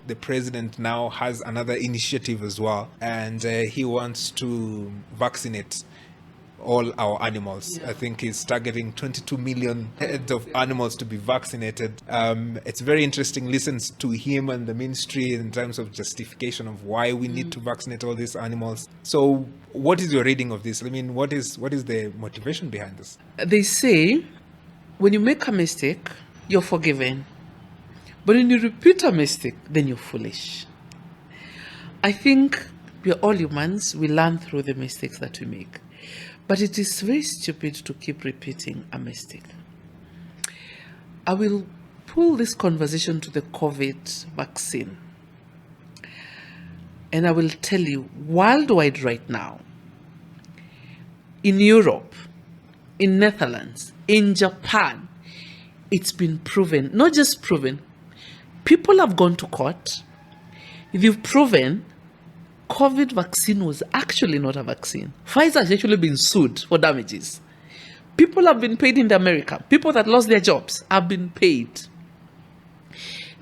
the president now has another initiative as well, and he wants to vaccinate all our animals. I think he's targeting 22 million heads of animals to be vaccinated. It's very interesting. Listens to him and the ministry in terms of justification of why we need to vaccinate all these animals. So what is your reading of this? I mean, what is the motivation behind this? They say when you make a mistake, you're forgiven. But when you repeat a mistake, then you're foolish. I think we're all humans. We learn through the mistakes that we make. But it is very stupid to keep repeating a mistake. I will pull this conversation to the COVID vaccine. And I will tell you, worldwide right now, in Europe, in Netherlands, in Japan, it's been proven, not just proven, people have gone to court. They've proven COVID vaccine was actually not a vaccine. Pfizer has actually been sued for damages. People have been paid in America. People that lost their jobs have been paid.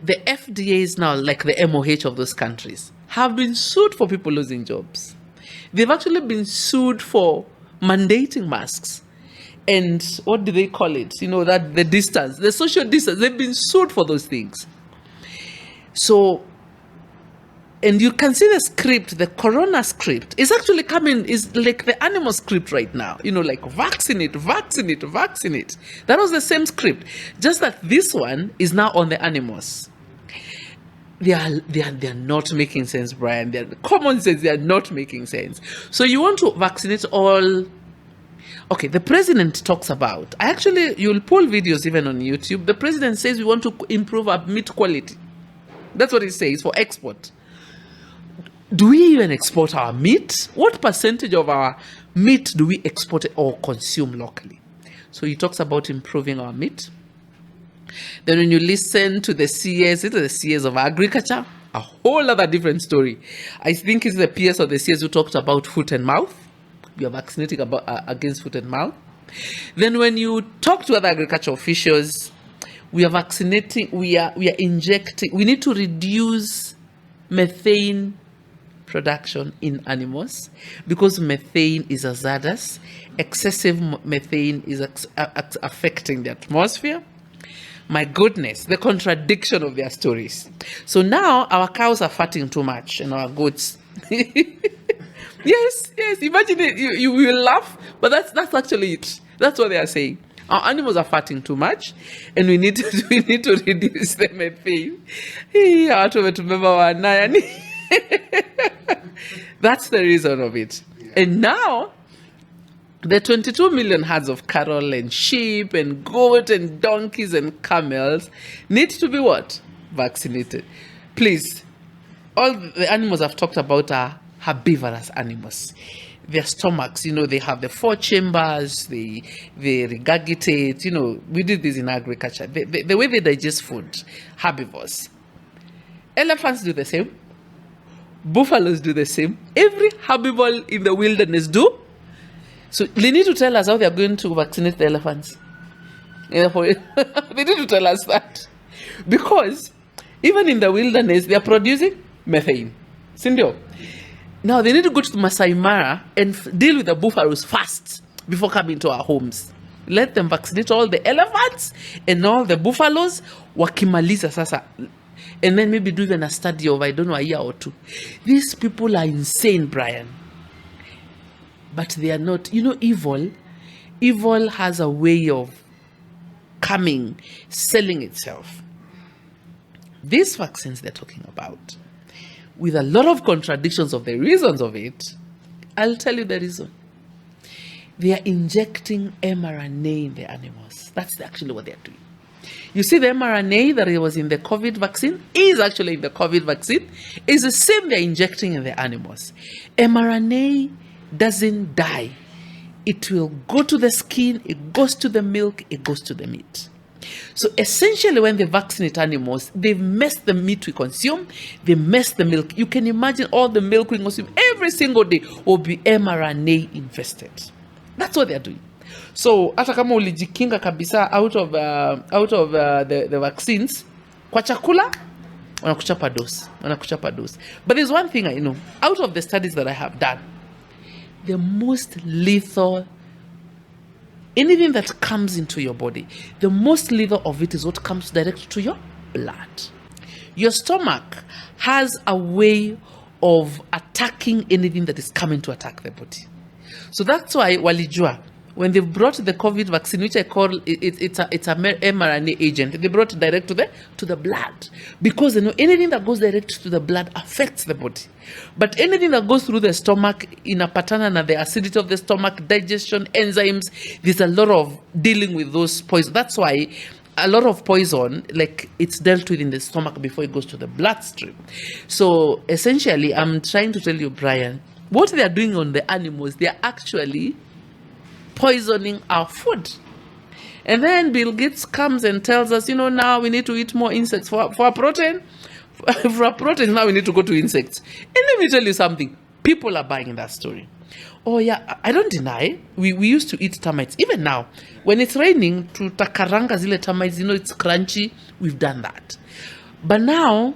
The FDA is now like the MOH of those countries, have been sued for people losing jobs. They've actually been sued for mandating masks. And what do they call it? You know, that the distance, the social distance, they've been sued for those things. So, and you can see the script, the corona script is actually coming, is like the animal script right now. You know, like vaccinate, vaccinate, vaccinate. That was the same script. Just that this one is now on the animals. They are not making sense, Brian. They're common sense, they are not making sense. So you want to vaccinate all. Okay, the president talks about, you'll pull videos even on YouTube. The president says we want to improve our meat quality. That's what he says for export. Do we even export our meat? What percentage of our meat do we export or consume locally? So he talks about improving our meat. Then when you listen to the CS, it's the CS of agriculture, a whole other different story. I think it's the PS of the CS who talked about foot and mouth. We are vaccinating against foot and mouth. Then when you talk to other agriculture officials, we are vaccinating, we are injecting, we need to reduce methane production in animals because methane is hazardous. Excessive methane is affecting the atmosphere. My goodness, the contradiction of their stories. So now our cows are fatting too much and our goats. Yes, imagine it. You will laugh, but that's actually it. That's what they are saying. Our animals are fatting too much, and we need to reduce the methane. That's the reason of it. Yeah. And now, the 22 million herds of cattle and sheep and goat and donkeys and camels need to be what? Vaccinated. Please, all the animals I've talked about are herbivorous animals. Their stomachs, they have the 4 chambers, they regurgitate, we did this in agriculture. The way they digest food, herbivores. Elephants do the same. Buffaloes do the same. Every herbivore in the wilderness do. So they need to tell us how they are going to vaccinate the elephants. They need to tell us that. Because even in the wilderness, they are producing methane. Sindio. Now they need to go to Masai Mara and deal with the buffaloes fast before coming to our homes. Let them vaccinate all the elephants and all the buffaloes. Wakimaliza sasa. And then maybe do even a study of, a year or 2. These people are insane, Brian. But they are not. Evil has a way of selling itself. These vaccines they're talking about, with a lot of contradictions of the reasons of it, I'll tell you the reason. They are injecting mRNA in the animals. That's actually what they're doing. You see, the mRNA that was in the COVID vaccine is actually in the COVID vaccine. It's the same they're injecting in the animals. mRNA doesn't die. It will go to the skin, it goes to the milk, it goes to the meat. So essentially when they vaccinate animals, they've messed the meat we consume, they mess the milk. You can imagine all the milk we consume every single day will be mRNA infested. That's what they're doing. So hata kama ulijikinga kabisa out of the vaccines, kwa chakula wanakuchapa dose. But there's one thing I know, out of the studies that I have done, the most lethal, anything that comes into your body, the most lethal of it is what comes direct to your blood. Your stomach has a way of attacking anything that is coming to attack the body. So that's why walijua, when they brought the COVID vaccine, which I call it's a mRNA agent, they brought it direct to the blood, because they know anything that goes direct to the blood affects the body. But anything that goes through the stomach, in a pattern and the acidity of the stomach, digestion, enzymes, there's a lot of dealing with those poisons. That's why a lot of poison, like, it's dealt with in the stomach before it goes to the bloodstream. So essentially, I'm trying to tell you, Brian, what they are doing on the animals, they are actually poisoning our food. And then Bill Gates comes and tells us, now we need to eat more insects for our protein. For our protein, now we need to go to insects. And let me tell you something, people are buying that story. Oh yeah, I don't deny, we used to eat termites. Even now, when it's raining, to takaranga zile termites, it's crunchy, we've done that. But now,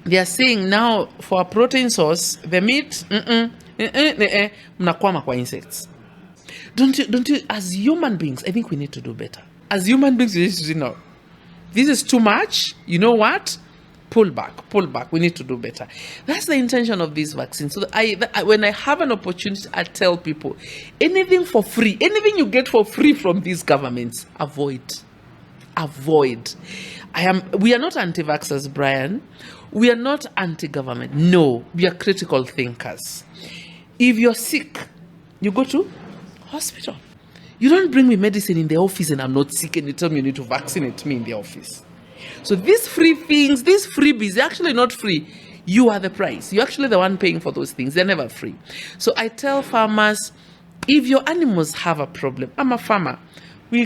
they are saying now, for a protein source, the meat, mnakwama kwa insects. Don't you, as human beings, I think we need to do better. As human beings, we need to say, no, this is too much. You know what? Pull back. We need to do better. That's the intention of these vaccines. So when I have an opportunity, I tell people, anything for free, anything you get for free from these governments, avoid. We are not anti-vaxxers, Brian. We are not anti-government. No, we are critical thinkers. If you're sick, you go to hospital. You don't bring me medicine in the office and I'm not sick and you tell me you need to vaccinate me in the office. So these free things, these freebies, they're actually not free. You are the price. You're actually the one paying for those things. They're never free. So I tell farmers, if your animals have a problem, I'm a farmer. We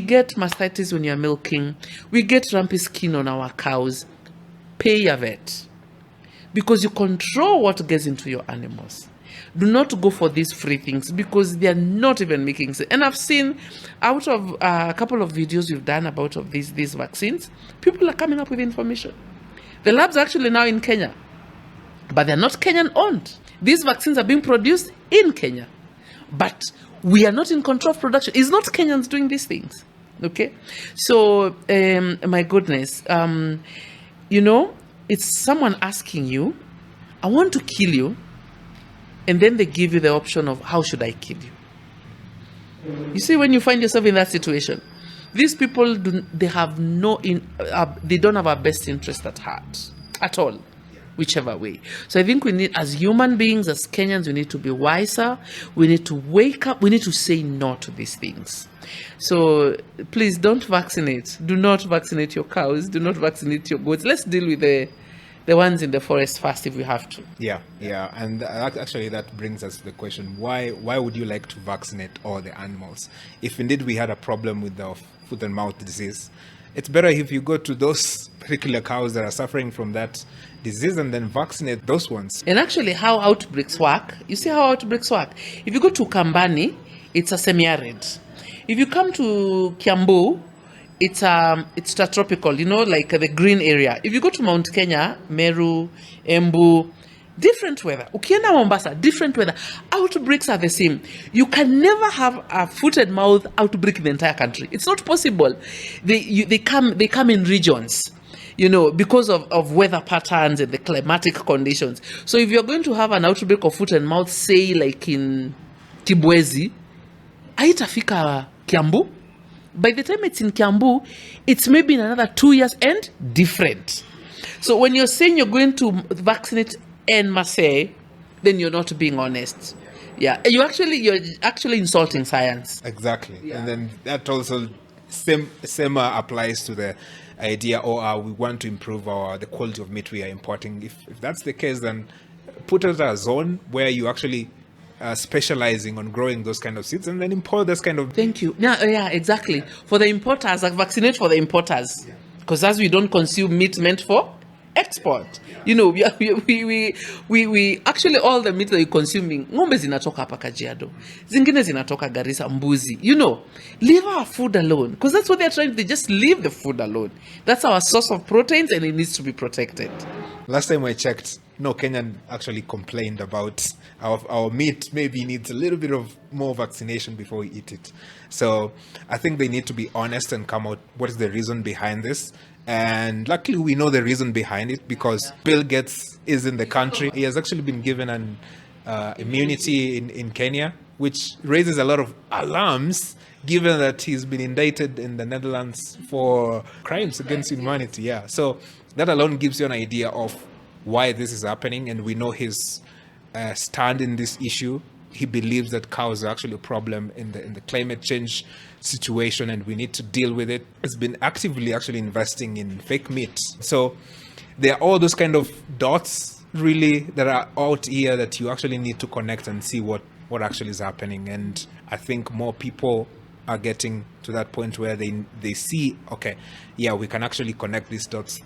get mastitis when you're milking. We get rumpy skin on our cows. Pay a vet. Because you control what gets into your animals. Do not go for these free things because they are not even making sense. And I've seen out of a couple of videos we've done about of these vaccines, people are coming up with information. The labs are actually now in Kenya, but they're not Kenyan owned. These vaccines are being produced in Kenya, but we are not in control of production. It's not Kenyans doing these things. Okay? So, my goodness, it's someone asking you, I want to kill you. And then they give you the option of, how should I kill you? You see, when you find yourself in that situation, these people, they don't have our best interest at heart, at all, whichever way. So I think we need, as human beings, as Kenyans, we need to be wiser. We need to wake up. We need to say no to these things. So please don't vaccinate. Do not vaccinate your cows. Do not vaccinate your goats. Let's deal with the ones in the forest first if we have to. Yeah. And actually that brings us to the question, why would you like to vaccinate all the animals? If indeed we had a problem with the foot and mouth disease, it's better if you go to those particular cows that are suffering from that disease and then vaccinate those ones. And actually how outbreaks work, you see how outbreaks work? If you go to Kambani, it's a semi-arid. If you come to Kiambu, it's tropical, like the green area. If you go to Mount Kenya, Meru, Embu, different weather. Ukienda Mombasa, different weather. Outbreaks are the same. You can never have a foot and mouth outbreak in the entire country. It's not possible. They come in regions, because of weather patterns and the climatic conditions. So if you're going to have an outbreak of foot and mouth, say like in Kibwezi, haitafika Kiambu. By the time it's in Kiambu, it's maybe in another 2 years and different. So when you're saying you're going to vaccinate en masse, then you're not being honest. Yeah, you're actually insulting science. Exactly. Yeah. And then that also same applies to the idea, we want to improve the quality of meat we are importing. If that's the case, then put it as a zone where you actually specializing on growing those kind of seeds and then import this kind of. Thank you. Yeah, exactly. For the importers, vaccinate for the importers, because as we don't consume meat meant for export. You know, we actually, all the meat that you're consuming, ng'ombe zinatoka hapa Kajiado, zingine zinatoka Garissa, mbuzi. You know, leave our food alone, because that's what they're trying. They just leave the food alone. That's our source of proteins, and it needs to be protected. Last time I checked, no Kenyan actually complained about our meat maybe needs a little bit of more vaccination before we eat it. So I think they need to be honest and come out what is the reason behind this. And luckily we know the reason behind it, because Bill Gates is in the country. He has actually been given an immunity in Kenya, which raises a lot of alarms given that he's been indicted in the Netherlands for crimes against humanity. Yeah, so that alone gives you an idea of why this is happening, and we know his stand in this issue. He believes that cows are actually a problem in the climate change situation, and we need to deal with it. He's been actively actually investing in fake meat. So there are all those kind of dots really that are out here that you actually need to connect and see what actually is happening. And I think more people are getting to that point where they see, okay, yeah, we can actually connect these dots.